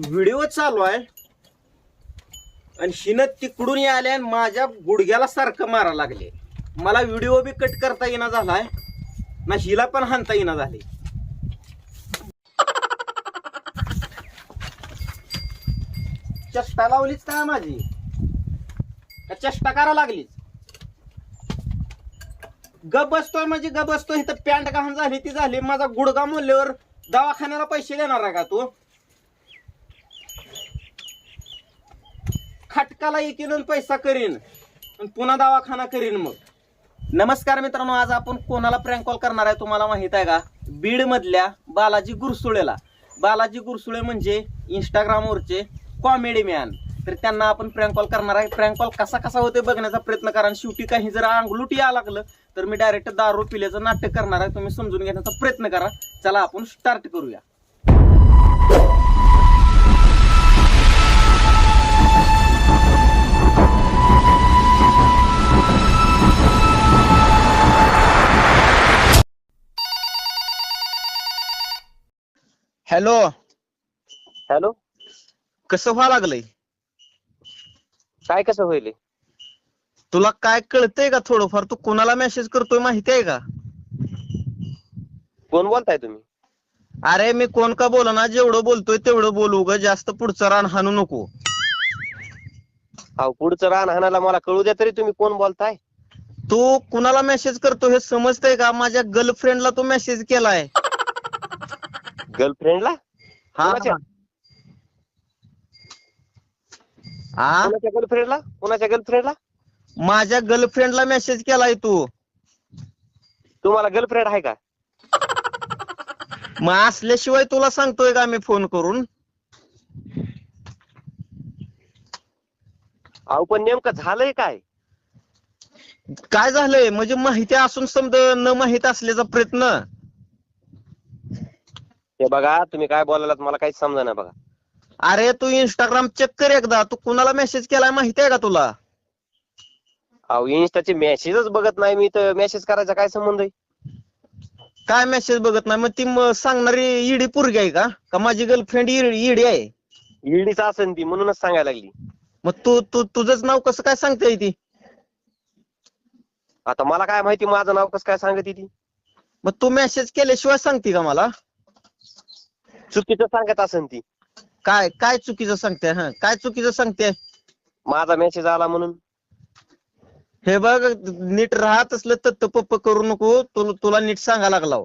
Video चालू आहे आणि हिनं तिकडून आले आणि माझ्या गुडघ्याला सारखं मारा लागले. मला व्हिडिओ बी कट करता येईना झालाय ना, हिला पण हाणता येईना झाले. चेष्टा लावलीच काय माझी? का चेष्टा करा लागलीच? गप बसतोय म्हणजे गप बसतोय. इथं पॅन्ट घाण झाली ती झाली. माझा गुडघा म्हणल्यावर दवाखान्याला पैसे देणार आहे का तू? खटकाला येईन पैसा करीन आणि पुन्हा दवाखाना करीन. मग नमस्कार मित्रांनो, आज आपण कोणाला प्रँक कॉल करणार आहे तुम्हाला माहित आहे का? बीड मधल्या बालाजी गुरसुळेला. बालाजी गुरसुळे म्हणजे इंस्टाग्रामवरचे कॉमेडी मॅन. तर त्यांना आपण प्रँक कॉल करणार आहे. प्रँक कॉल कसा कसा होतोय बघण्याचा प्रयत्न करा. आणि शेवटी काही जर अंगलुटी या लागलं तर मी डायरेक्ट दारू पिल्याचं नाटक करणार आहे. तुम्ही समजून घेण्याचा प्रयत्न करा. चला आपण स्टार्ट करूया. हॅलो हॅलो, कसं व्हायला लागलंय? काय कसं होईल? तुला काय कळतंय का थोडंफार? तू कोणाला मेसेज करतोय माहिती आहे का? कोण बोलताय तुम्ही? अरे मी कोण का बोला ना, जेवढं बोलतोय तेवढं बोलू ग. जास्त पुढचं रान हाणू नको. अहो, पुढचं रान हाणायला मला कळू द्या तरी तुम्ही कोण बोलताय. तू कुणाला मेसेज करतो हे समजतंय का? माझ्या गर्लफ्रेंडला तू मेसेज केलाय. गर्लफ्रेंडला? हा कोणाच्या? हा, कोणाच्या गर्लफ्रेंडला? कोणाच्या गर्लफ्रेंडला? माझ्या गर्लफ्रेंडला मेसेज केलाय तू. तुम्हाला गर्लफ्रेंड आहे का? मग असल्याशिवाय तुला सांगतोय का मी फोन करून? अहो, पण नेमकं झालंय काय? काय झालंय म्हणजे माहिती असून समजा न माहित असल्याचा प्रयत्न. हे बघा, तुम्ही काय बोलायलात मला काहीच समजा नाही बघा. अरे तू इंस्टाग्राम चेक कर एकदा. तू कुणाला मेसेज केलाय माहिती आहे का तुला? अहो, इन्स्टाचे मेसेजच बघत नाही मी, तर मेसेज करायचा काय संबंध आहे? काय मेसेज बघत नाही? मग ती सांगणारी इडी पोरगी आहे का? का माझी गर्लफ्रेंड इडी आहे? ईडीच असेल ती, म्हणूनच सांगायला लागली. मग तुझंच नाव कसं काय सांगते ती? आता मला काय माहिती माझं नाव कसं काय सांगते ती? मग तू मेसेज केल्याशिवाय सांगते का मला? चुकीचं सांगत असेल ती. काय काय चुकीचं सांगते? हा, काय चुकीचं सांगते? माझा मेसेज आला म्हणून. हे बघ, नीट राहत असलं तत्त पप्प करू नको. तुला नीट सांगा लागला.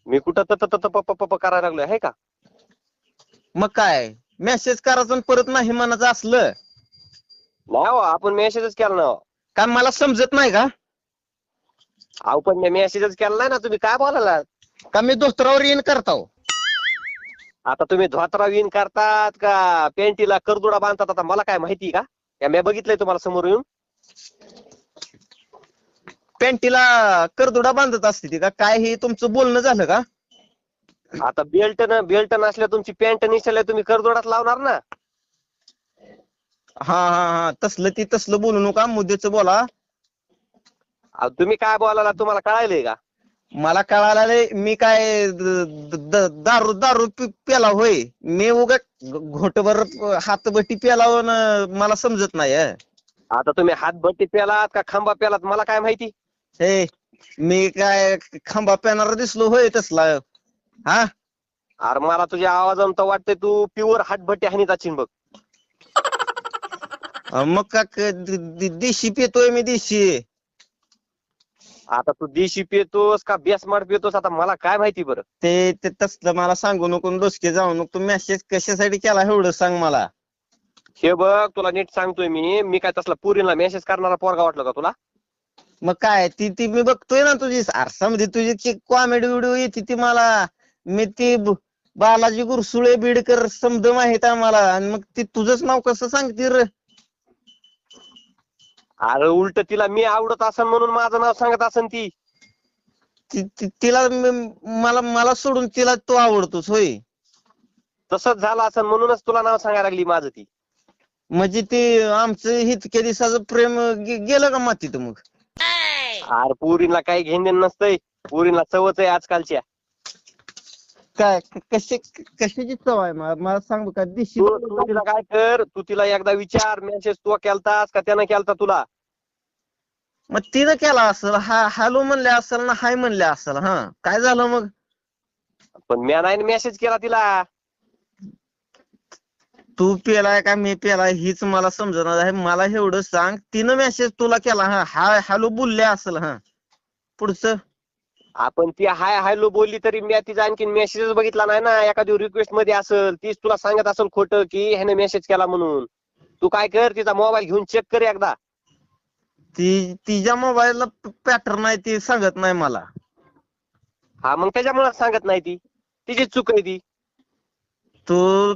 मी कुठं पप्पा करायला लागलोय आहे का? मग काय मेसेज करायचं आणि परत नाही म्हणायचं असलं नाही हो, आपण मेसेजच केला ना. काय मला समजत नाही का? अहो, पण मी मेसेजच केला नाही ना. तुम्ही काय बोलायला? का मी धोत्रावर येईन करताव? आता तुम्ही धोत्रा विन करतात का पेंटीला करदुडा बांधतात? आता मला काय माहिती का? या मी बघितलंय तुम्हाला समोर येऊन. पॅन्टीला करदुडा बांधत असते ती का? काय हे तुमचं बोलणं झालं का? आता बेल्ट नसल्या तुमची पॅन्ट निसल्या तुम्ही करदुडाच लावणार ना. हा हा हा, तसलं बोलू नका. मुद्द्याचं बोला. अहो, तुम्ही काय बोलायला तुम्हाला कळायलंय का? मला कळालं. मी काय दारू प्याला होय? मी उगा घोटभर हातबट्टी प्यालाव मला समजत नाही. आता तुम्ही हातभट्टी पेलात का खांबा पेलात मला काय माहिती? हे मी काय खांबा पेनार दिसलो होय तसला? हा, अरे मला तुझ्या आवाजानं तर वाटतंय तू प्युअर हातभट्टी हानीत असेल बघ. मग का देशी पितोय मी, देशी. आता तू देशी पितोस का बेसमाड पितोस आता मला काय माहिती बरं? ते तसलं मला सांगू नको, डोसके जाऊ नको. तू मेसेज कशासाठी केला एवढं सांग मला. हे बघ, तुला नीट सांगतोय मी काय तसला पुरीला मेसेज करणारा पोरगा वाटलं का तुला? मग काय ती मी बघतोय ना तुझी आरसामध्ये तुझी कॉमेडी व्हिडिओ येते ती मला. मी ती बालाजी गुरसुळे बीडकर समज माहित आहे मला. आणि मग ती तुझंच नाव कसं सांगते रे? अरे उलट तिला मी आवडत असन म्हणून माझं नाव सांगत असन ती. तिला मला सोडून तिला तू आवडतोस होय? तसंच झालं असन म्हणूनच तुला नाव सांगायला लागली माझं ती. म्हणजे ते आमचं इतक्या दिवसाचं प्रेम गेलं का मातीत मग? अरे पुरीला काही घेणं नसतंय. पुरीला सवच आहे आजकालच्या. काय कशाची चव आहे मला सांग का देशी तू तिला काय कर, तू तिला एकदा विचार, मेसेज तू केलतास का त्यानं केलता तुला? मग तिनं केला असेल, हॅलो म्हणले असेल ना हाय म्हणले असेल. हा काय झालं मग? पण मी नाही मेसेज केला तिला. तू पेलाय का मी पेलाय हीच मला समजणार आहे. मला एवढं सांग, तिनं मेसेज तुला केला, हा हॅलो बोलले असेल. हा पुढचं आपण ती हाय हॅलो बोलली तरी मी तिचा आणखी मेसेजच बघितला नाही ना. एखादी रिक्वेस्ट मध्ये असेल, तीच तुला सांगत असेल खोटं की ह्याने मेसेज केला म्हणून. तू काय कर, तिचा मोबाईल घेऊन चेक कर एकदा. तिच्या मोबाईलला पॅटर्न आहे ती सांगत नाही मला. हा मग त्याच्यामुळे सांगत नाही ती, तिची चूक आहे ती. तू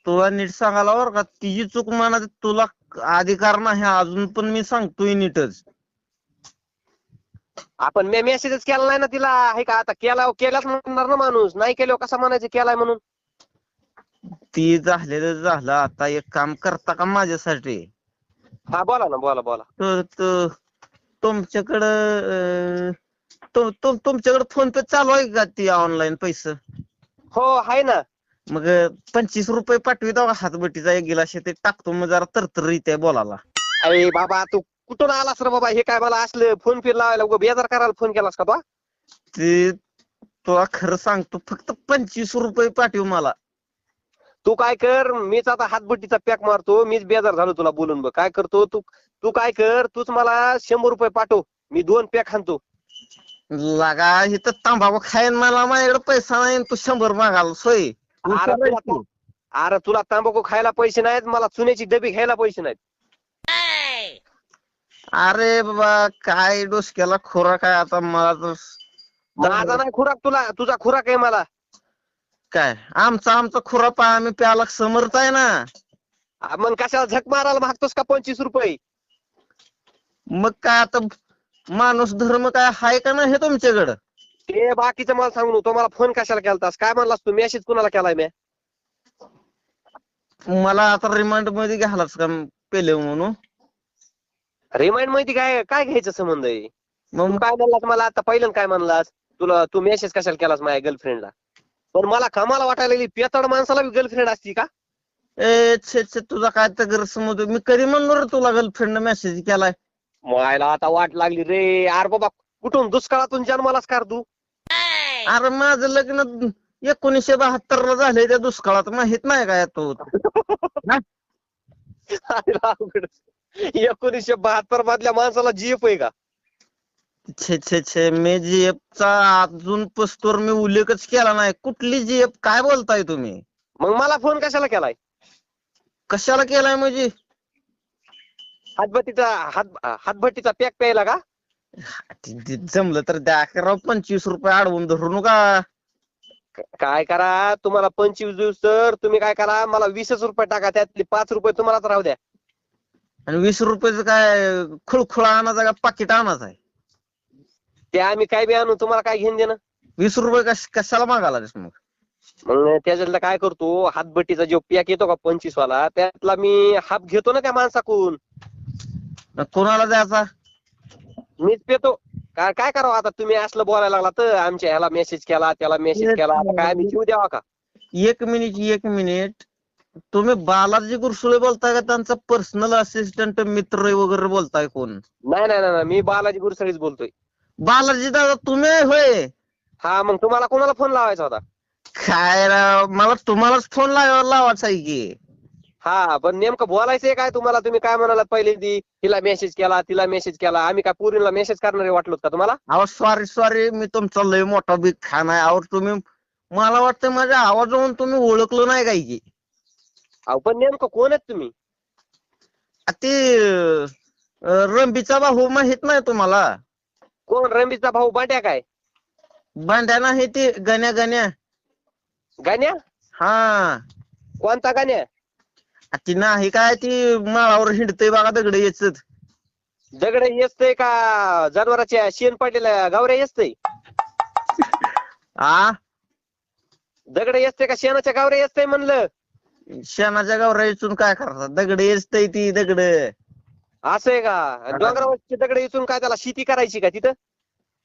तुला नीट सांगायला बरं का, तिची चूक म्हणा, तुला अधिकार नाही अजून पण मी सांगतोय नीटच. आपण मी मेसेजच केला नाही ना तिला, आहे का? आता केलाच म्हणणार ना माणूस, नाही केल्यावर कसा म्हणायचं केलाय म्हणून. ती झालेलं झालं. आता एक काम करता का माझ्यासाठी? हा बोला ना, बोला बोला. तुमच्याकडं तुमच्याकडे फोन पे चालू आहे का ती ऑनलाईन पैसे? हो आहे ना. मग 25 रुपये पाठविता का हातबट्टीचा एक गिलास ते टाकतो, मग जरा तरतर येते बोलायला. अरे बाबा तू कुठून आलास रे बाबा? हे काय मला असलं फोन पे लावायला उगा बेजार करायला फोन केलास का बा? ते तुला खरं सांगतो, फक्त 25 रुपये पाठव मला. तू काय कर, मीच आता हातभट्टीचा पॅक मारतो, मीच बेजार झालो तुला बोलून. बघ काय करतो तू, तू काय कर, तूच मला 100 रुपये पाठव, मी 2 पॅक आणतो. लागा इथं तंबाखू खाईन, मला माझ्याकडे पैसा नाही, तू 100 मागाल सोय. अरे तुला तंबाखू खायला पैसे नाहीत, मला चुन्याची डबी घ्यायला पैसे नाहीत. अरे बाबा काय डोसक्याला खुराक आहे आता मला तर. माझा नाही खुराक तुला, तुझा खुराक आहे मला. काय आमचा खुराप आहे, आम्ही प्याला समर्थ आहे ना. मग कशाला झक मारायला मागतोस का 25 रुपये? मग काय आता माणूस धर्म काय हाय का नाही हे तुमच्याकडं? ते बाकीचं मला सांगू, तो मला फोन कशाला केलतास? काय म्हणलास तू? मेसेज कुणाला केलाय मी? मला आता रिमांड मध्ये घ्यालाच का पेले म्हणून? रिमाइंड माहिती काय काय घ्यायचं संबंध आहे? तू मग काय म्हणलास मला आता पहिल्यांदा? काय म्हणलास तुला? तू मेसेज कशाला केलास माझ्या गर्लफ्रेंडला? पण मला कामाला वाटायला लागली, पेताड माणसाला बी गर्लफ्रेंड असती का? छे तुझा काय तर गैरसमज. मी कधी म्हणलो रे तुला गर्लफ्रेंड मेसेज केलाय? मायला आता वाट लागली रे. अरे बाबा कुठून दुष्काळातून जन्मालाच कर तू? अरे माझं लग्न 1972 ला झालंय, त्या दुष्काळात माहित नाही काय तू? 1972 मधल्या माणसाला जीएफ आहे का? छे मी जीएफचा अजून पस्तोर मी उल्लेखच केला नाही. कुठली जीएफ? काय बोलताय तुम्ही? मग मला फोन कशाला केलाय? कशाला केलाय म्हणजे? हातभट्टीचा पॅक प्यायला का? जमलं तर द्या राव, 25 रुपये अडवून धरू नका. काय करा, तुम्हाला 25 दिवस तर तुम्ही काय करा, मला 20 रुपये टाका, त्यातले 5 रुपये तुम्हालाच राहू द्या. आणि 20 रुपयाचं काय खुळखुळा आणायचा का पाकिट आणायचं आहे? ते आम्ही काय बी आणू, तुम्हाला काय घेऊन देणं? 20 रुपये कशाला मागायला मग? मग त्याच्यातलं काय करतो, हातभट्टीचा जो पॅक येतो का 25 वाला, त्यातला मी हाफ घेतो ना त्या माणसाकडून. कोणाला द्यायचा? मीच पेतो. काय काय करावं आता? तुम्ही असलं बोलायला लागला तर आमच्या ह्याला मेसेज केला, त्याला मेसेज केला, आता काय आम्ही जीव द्यावा का? एक मिनिट. तुम्ही बालाजी गुरसुळे बोलताय का त्यांचा पर्सनल असिस्टंट मित्र वगैरे बोलताय कोण? नाही नाही नाही, मी बालाजी गुरसळीच बोलतोय. बालाजी दादा तुम्ही होय? हा मग तुम्हाला कोणाला फोन लावायचा होता? काय राव, मला तुम्हालाच फोन लावायचा आहे की. हा पण नेमकं बोलायचंय काय तुम्हाला? तुम्ही काय म्हणाला पहिले ती तिला मेसेज केला, तिला मेसेज केला. आम्ही काय पुरीला मेसेज करणारे वाटलो का तुम्हाला? अहो सॉरी, मी तुमचा लय मोठा बिग फॅन आहे. अहो तुम्ही, मला वाटतं माझ्या आवाजावरून तुम्ही ओळखलं नाही काय की? अहो पण नेमकं कोण आहेत तुम्ही? ते रंबीचा भाऊ माहित नाही तुम्हाला? कोण? रंबीचा भाऊ बांड्या काय? बांड्या नाही, ते गण्या. गाण्या? हा कोणता गाण्या? ती नाही काय, ती माळावर हिंडतय बघा दगड येचत. दगड येसतय का जनावराच्या शेण पडलेल्या गावऱ्या येसतय? आ दगड येसतय का शेणाच्या गावऱ्या येसतय म्हणलं? शेणाच्या गावरा इचून काय करतात? दगड येचतय ती दगड. असं आहे का? डोंगरावरची दगड इथून काय त्याला शेती करायची का तिथं?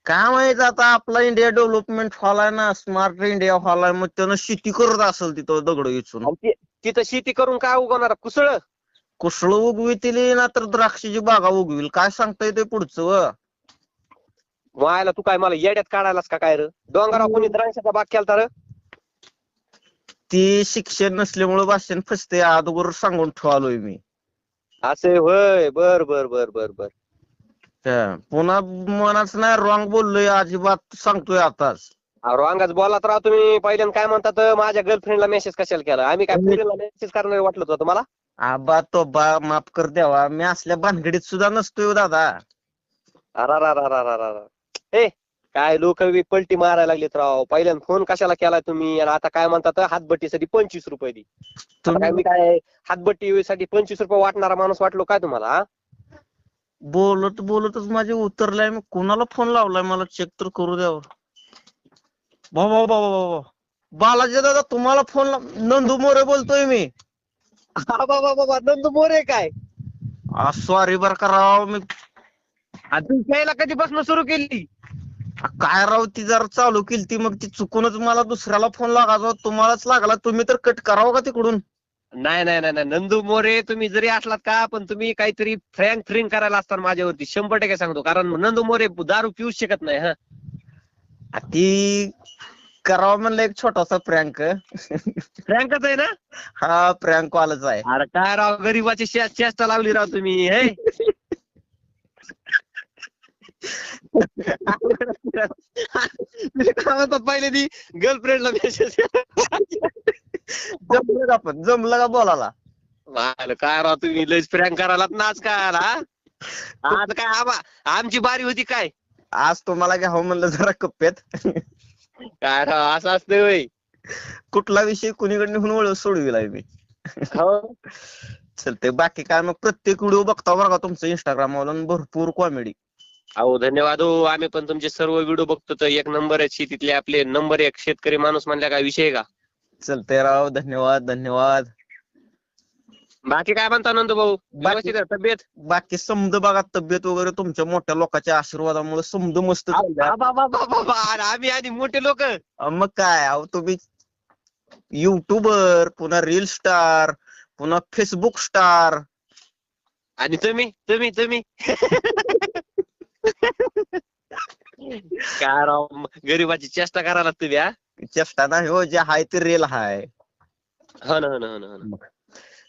काय माहित आता आपला इंडिया डेव्हलपमेंट व्हालाय ना, स्मार्ट इंडिया व्हालाय, मग त्यानं शेती करत असेल तिथं दगड इचून. आणि तिथं शेती करून काय उगवणार कुसळ? कुसळ उगवितील ना तर द्राक्षाची बागा उगविल, काय सांगता येते पुढचं व? व्हायला तू काय मला येड्यात काढायलास का काय र? डोंगरावर कोणी द्राक्षाचा बाग केलता र? ती शिक्षण नसल्यामुळे भाषण फसते, अगोदर सांगून ठेवालोय मी. असे होय, बर बर बर बर बर. पुन्हा मनाच नाही रॉंग बोललोय, अजिबात सांगतोय आताच. रॉंगच बोलात राव तुम्ही. पहिल्यांदा काय म्हणतात, माझ्या गर्लफ्रेंडला मेसेज कशाला केला? आम्ही काय पुरीला मेसेज करणार वाटलं होतं तुम्हाला? आबा तो बा माफ कर द्यावा, मी असल्या भानगडीत सुद्धा नसतोय हो दादा. अरा ए काय लोक पलटी मारायला लागलेत राव. पहिल्यांदा फोन कशाला केलाय तुम्ही, आणि आता काय म्हणतात हातभट्टीसाठी 25 रुपये दे. मी काय हातभट्टीसाठी 25 रुपये वाटणारा माणूस वाटलो काय तुम्हाला? हा? बोलत बोलतच माझे उतरलाय, मग कोणाला फोन लावलाय मला चेक तर करू द्यावं. बाबा बालाजी दादा तुम्हाला फोन नंदू मोरे बोलतोय मी. बाबा नंदू मोरे काय? सॉरी बर का राव, मी तुम्ही प्यायला कधीपासून सुरू केली? काय राव ती जरा चालू केली ती, मग ती चुकूनच मला दुसऱ्याला फोन लागायचा, तुम्हालाच लागला. तुम्ही तर कट करावं का तिकडून? नाही नंदू मोरे तुम्ही जरी असलात का, पण तुम्ही काहीतरी फ्रँक करायला असताना माझ्यावरती 100% सांगतो. कारण नंदू मोरे दारू पिऊ शकत नाही. हा ती करावं म्हणलं एक छोटासा प्रँक. फ्रँकच आहे ना? हा प्रँक वालाच आहे. अरे काय राव, गरीबाची चेष्टा लावली राव तुम्ही. हे काय म्हणतात पहिले ती गर्लफ्रेंडला मेसेज जमलं का बोलायला? काय राव तुम्ही लयच फ्रँक करायलात ना आजकाल. आज काय आमची बारी होती काय? आज तुम्हाला घ्यावं म्हणलं जरा कप्प्यात. काय राव असं असतं होय? कुठला विषय कुणीकडे निघून सोडविलाय मी. हो चलते बाकी काय, मग प्रत्येक व्हिडिओ बघता बरं का तुमचं इंस्टाग्राम वरून, भरपूर कॉमेडी. अहो धन्यवाद हो. आम्ही पण तुमचे सर्व व्हिडिओ बघतो. तर एक नंबर आहे शेतीतले आपले, नंबर 1 शेतकरी माणूस म्हणल्या काय विषय आहे का? चलते राव, धन्यवाद. बाकी काय म्हणता नंदू भाऊ? व्यवस्थित आहे तब्येत? बाकी समज बघा, तब्येत वगैरे तुमच्या मोठ्या लोकांच्या आशीर्वादामुळे समज मस्त चाललंय. आम्ही आधी मोठे लोक. मग काय, अहो तुम्ही युट्यूबर, पुन्हा रील स्टार, पुन्हा फेसबुक स्टार, आणि तुम्ही काय राव, गरीबाची चेष्टा करायला तुम्ही? हा चेष्टा नाही हो, जे हाय ते रेल हाय. हो ना.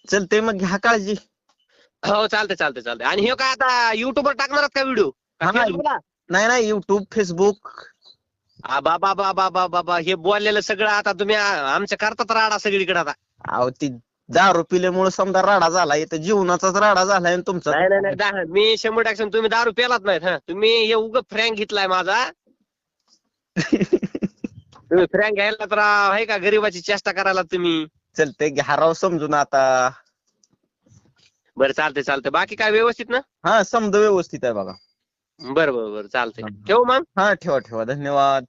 चलते मग, घ्या काळजी. हो चालतंय. आणि हे काय आता युट्यूबवर टाकणार का व्हिडिओ? नाही युट्यूब, फेसबुक. बाबा हे बोललेलं सगळं आता तुम्ही आमच्या करतात राडा सगळीकडे आता. अहो ती दारू पिल्यामुळे समजा राडा झालाय, तर जीवनाचाच राडा झालाय तुमचा. नाही मी 100% तुम्ही दारू प्यालात नाहीत. हा तुम्ही हे उग फ्रँक घेतलाय माझा. तुम्ही फ्रँक घ्यायला तर आहे का, गरीबाची चेष्टा करायला तुम्ही? चलते घ्या राव समजून आता. बरं चालतंय. बाकी काय व्यवस्थित ना? हा समज व्यवस्थित आहे बघा. बरं चालतंय. ठेवू मग? हा ठेवा, धन्यवाद.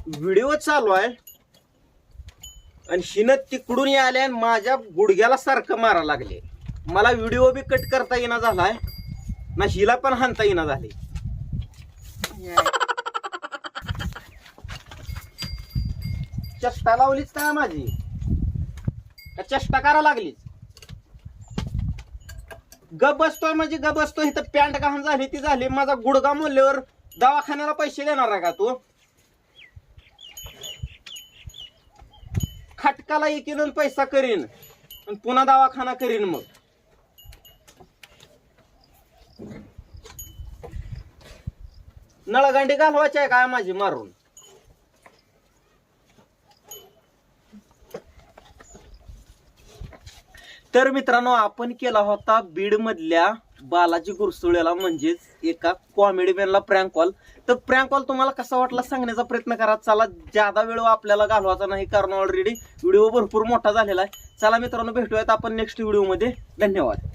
व्हिडिओ चालू आहे आणि हिनं तिकडून आले आणि माझ्या गुडघ्याला सारखं मारा लागले. मला व्हिडिओ बी कट करता येईना झालाय ना, हिला पण हाणता येईना झाले. चेष्टा लावलीच काय माझी? चेष्टा करा लागलीच? गप बसतोय म्हणजे गप बसतोय. इथं पॅन्ट घाण झाली ती झाली, माझा गुडघा मोडल्यावर दवाखान्याला पैसे देणार आहे का तू? खटकाला एकीनं पैसा करीन आणि पुन्हा दवाखाना करीन. मग नळगांडी घालवायची आहे काय माझी मारून? तर मित्रांनो, आपण केला होता बीड मधल्या बालाजी गुरसुळेला, म्हणजेच एका कॉमेडी मॅनला प्रँक कॉल. तर प्रँक कॉल तुम्हाला कसा वाटला सांगण्याचा प्रयत्न करा. चला, ज्यादा वेळ आपल्याला घालवायचा नाही, कारण ऑलरेडी व्हिडिओ भरपूर मोठा झालेला आहे. चला मित्रांनो, भेटूयात आपण नेक्स्ट व्हिडिओ मध्ये. धन्यवाद.